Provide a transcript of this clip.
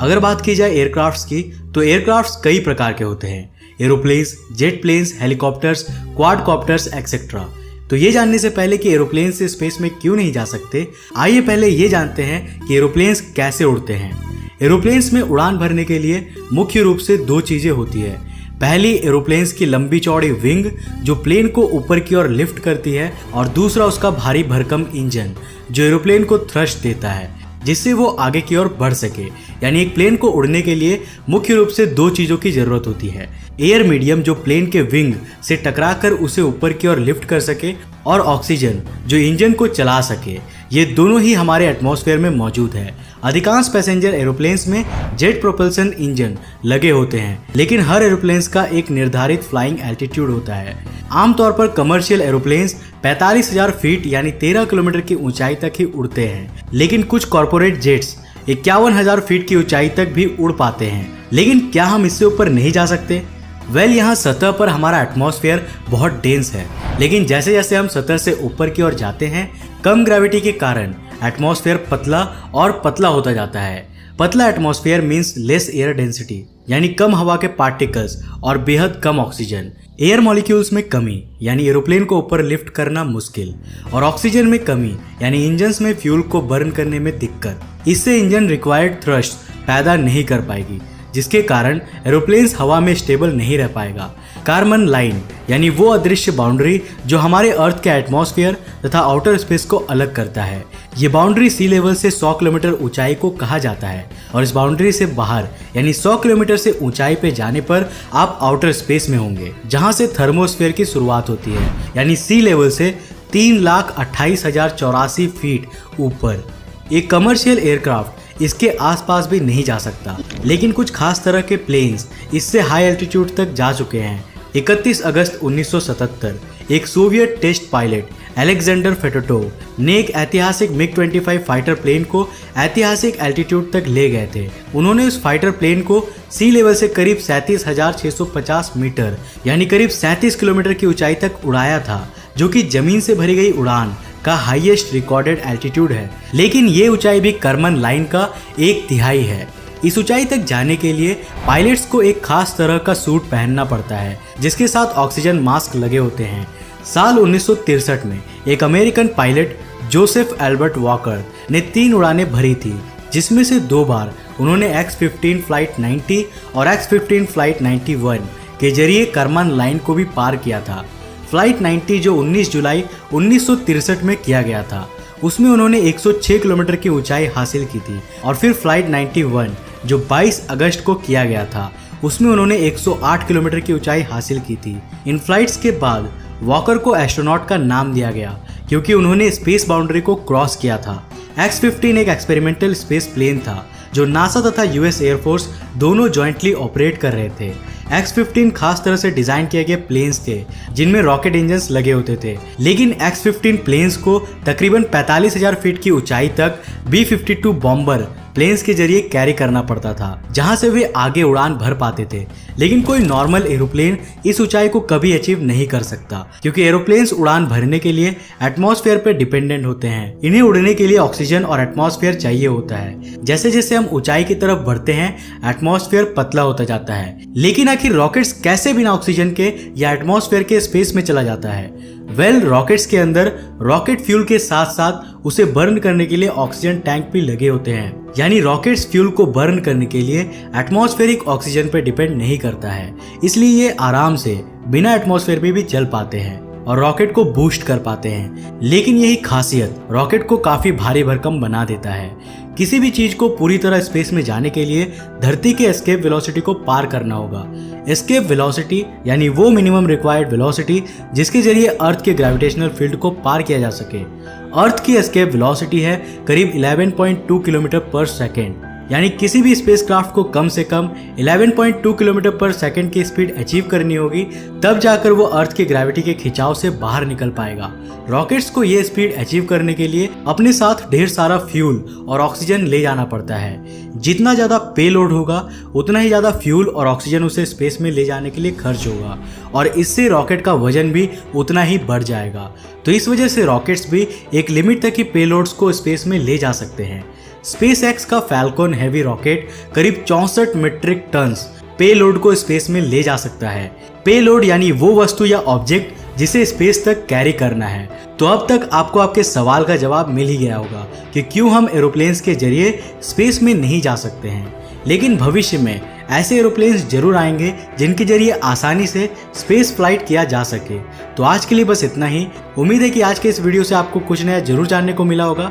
अगर बात की जाए एयरक्राफ्ट्स की, तो एयरक्राफ्ट्स कई प्रकार के होते हैं। Aeroplanes, jet planes, helicopters, quadcopters etcetera. तो ये जानने से पहले कि एरोप्लेन से स्पेस में क्यों नहीं जा सकते, आइए पहले ये जानते हैं कि एरोप्लेन्स कैसे उड़ते हैं। एरोप्लेन्स में उड़ान भरने के लिए मुख्य रूप से दो चीजें होती है। पहली, एरोप्लेन्स की लंबी चौड़ी विंग जो प्लेन को ऊपर की ओर लिफ्ट करती है, और दूसरा उसका भारी भरकम इंजन जो एरोप्लेन को थ्रस्ट देता है जिससे वो आगे की ओर बढ़ सके। यानी एक प्लेन को उड़ने के लिए मुख्य रूप से दो चीजों की जरूरत होती है। एयर मीडियम जो प्लेन के विंग से टकराकर उसे ऊपर की ओर लिफ्ट कर सके, और ऑक्सीजन जो इंजन को चला सके। ये दोनों ही हमारे एटमॉस्फेयर में मौजूद है। अधिकांश पैसेंजर एरोप्लेन्स में जेट प्रोपल्सन इंजन लगे होते हैं, लेकिन हर एरोप्लेन्स का एक निर्धारित फ्लाइंग एल्टीट्यूड होता है। आमतौर पर कमर्शियल एरोप्लेन्स 45,000 फीट यानी 13 किलोमीटर की ऊंचाई तक ही उड़ते हैं, लेकिन कुछ कॉर्पोरेट जेट्स 51,000 फीट की ऊंचाई तक भी उड़ पाते हैं। लेकिन क्या हम इससे ऊपर नहीं जा सकते? यहाँ सतह पर हमारा एटमॉस्फेयर बहुत डेंस है, लेकिन जैसे जैसे हम सतह से ऊपर की ओर जाते हैं, कम ग्रेविटी के कारण एटमॉस्फेयर पतला और पतला होता जाता है। पतला atmosphere means less air density, यानी कम हवा के पार्टिकल्स और बेहद कम ऑक्सीजन। एयर मॉलिक्यूल्स में कमी यानी एरोप्लेन को ऊपर लिफ्ट करना मुश्किल, और ऑक्सीजन में कमी यानी इंजन्स में फ्यूल को बर्न करने में दिक्कत। इससे इंजन रिक्वायर्ड थ्रस्ट पैदा नहीं कर पाएगी, जिसके कारण एरोप्लेन्स हवा में स्टेबल नहीं रह पाएगा। कार्मन लाइन यानी वो अदृश्य बाउंड्री जो हमारे अर्थ के एटमॉस्फेयर तथा आउटर स्पेस को अलग करता है। ये बाउंड्री सी लेवल से 100 किलोमीटर ऊंचाई को कहा जाता है, और इस बाउंड्री से बाहर यानी 100 किलोमीटर से ऊंचाई पे जाने पर आप आउटर स्पेस में होंगे, जहां से थर्मोस्फेयर की शुरुआत होती है, यानी सी लेवल से 3,28,084 फीट ऊपर। एक कमर्शियल एयरक्राफ्ट इसके आसपास भी नहीं जा सकता, लेकिन कुछ खास तरह के प्लेन्स इससे हाई एल्टीट्यूड तक जा चुके हैं। 31 अगस्त 1977 एक सोवियत टेस्ट पायलट अलेक्जेंडर फेटोटोव ने एक ऐतिहासिक मिग-25 फाइटर प्लेन को ऐतिहासिक एल्टीट्यूड तक ले गए थे। उन्होंने उस फाइटर प्लेन को सी लेवल से करीब 37,650 मीटर यानी करीब 37 किलोमीटर की ऊंचाई तक उड़ाया था, जो कि जमीन से भरी गई उड़ान का हाईएस्ट रिकॉर्डेड एल्टीट्यूड है। लेकिन ये ऊंचाई भी कर्मन लाइन का 1/3 है। इस ऊंचाई तक जाने के लिए पायलट्स को एक खास तरह का सूट पहनना पड़ता है, जिसके साथ ऑक्सीजन मास्क लगे होते हैं। साल 1963 में एक American pilot Joseph Albert walker ने 3 उड़ानें भरी थी, जिसमें से 2 बार उन्होंने X-15 फ्लाइट 90 और X-15 फ्लाइट 91 के जरिए कर्मन लाइन को भी पार किया था। फ्लाइट 90 जो 19 जुलाई 1963 में किया गया था, उसमें उन्होंने 106 किलोमीटर की ऊंचाई हासिल की थी, और फिर फ्लाइट 91 जो 22 अगस्त को किया गया था, उसमें उन्होंने 108 किलोमीटर की ऊंचाई हासिल की थी। इन फ्लाइट्स के बाद वॉकर को एस्ट्रोनॉट का नाम दिया गया, क्योंकि उन्होंने स्पेस बाउंड्री को क्रॉस किया था। X-15 एक एक्सपेरिमेंटल स्पेस प्लेन था जो नासा तथा यूएस एयरफोर्स दोनों जॉइंटली ऑपरेट कर रहे थे। X-15 खास तरह से डिजाइन किए गए प्लेन्स थे, जिनमें रॉकेट इंजन्स लगे होते थे, लेकिन X-15 प्लेन्स को तकरीबन 45,000 फीट की ऊंचाई तक B-52 बॉम्बर प्लेन्स के जरिए कैरी करना पड़ता था, जहां से वे आगे उड़ान भर पाते थे। लेकिन कोई नॉर्मल एरोप्लेन इस ऊंचाई को कभी अचीव नहीं कर सकता, क्योंकि एरोप्लेन्स उड़ान भरने के लिए एटमॉस्फेयर पर डिपेंडेंट होते हैं। इन्हें उड़ने के लिए ऑक्सीजन और एटमॉस्फेयर चाहिए होता है। जैसे जैसे हम ऊंचाई की तरफ बढ़ते हैं, एटमॉस्फेयर पतला होता जाता है। लेकिन आखिर रॉकेट्स कैसे बिना ऑक्सीजन के या एटमॉस्फेयर के स्पेस में चला जाता है? रॉकेट्स के अंदर रॉकेट फ्यूल के साथ साथ उसे बर्न करने के लिए ऑक्सीजन टैंक भी लगे होते हैं। यानी रॉकेट्स फ्यूल को बर्न करने के लिए एटमॉस्फेरिक ऑक्सीजन पर डिपेंड नहीं करता है, इसलिए ये आराम से बिना एटमॉस्फेयर में भी चल पाते हैं और रॉकेट को बूस्ट कर पाते हैं। लेकिन यही खासियत रॉकेट को काफी भारी भरकम बना देता है। किसी भी चीज को पूरी तरह स्पेस में जाने के लिए धरती के एस्केप वेलोसिटी को पार करना होगा। एस्केप वेलोसिटी यानी वो मिनिमम रिक्वायर्ड वेलोसिटी जिसके जरिए अर्थ के ग्रेविटेशनल फील्ड को पार किया जा सके। अर्थ की एस्केप वेलोसिटी है करीब 11.2 किलोमीटर पर सेकेंड, यानी किसी भी स्पेसक्राफ्ट को कम से कम 11.2 किलोमीटर पर सेकंड की स्पीड अचीव करनी होगी, तब जाकर वो अर्थ की ग्रेविटी के खिंचाव से बाहर निकल पाएगा। रॉकेट्स को ये स्पीड अचीव करने के लिए अपने साथ ढेर सारा फ्यूल और ऑक्सीजन ले जाना पड़ता है। जितना ज्यादा पेलोड होगा उतना ही ज्यादा फ्यूल और ऑक्सीजन उसे स्पेस में ले जाने के लिए खर्च होगा, और इससे रॉकेट का वजन भी उतना ही बढ़ जाएगा। तो इस वजह से रॉकेट्स भी एक लिमिट तक ही पेलोड्स को स्पेस में ले जा सकते हैं। स्पेसएक्स का फैल्कन हैवी रॉकेट करीब 64 मीट्रिक टन्स पेलोड को स्पेस में ले जा सकता है। पेलोड यानी वो वस्तु या ऑब्जेक्ट जिसे स्पेस तक कैरी करना है। तो अब तक आपको आपके सवाल का जवाब मिल ही गया होगा कि क्यों हम एरोप्लेन्स के जरिए स्पेस में नहीं जा सकते हैं। लेकिन भविष्य में ऐसे एरोप्लेन्स जरूर आएंगे जिनके जरिए आसानी से स्पेस फ्लाइट किया जा सके। तो आज के लिए बस इतना ही। उम्मीद है कि आज के इस वीडियो से आपको कुछ नया जरूर जानने को मिला होगा।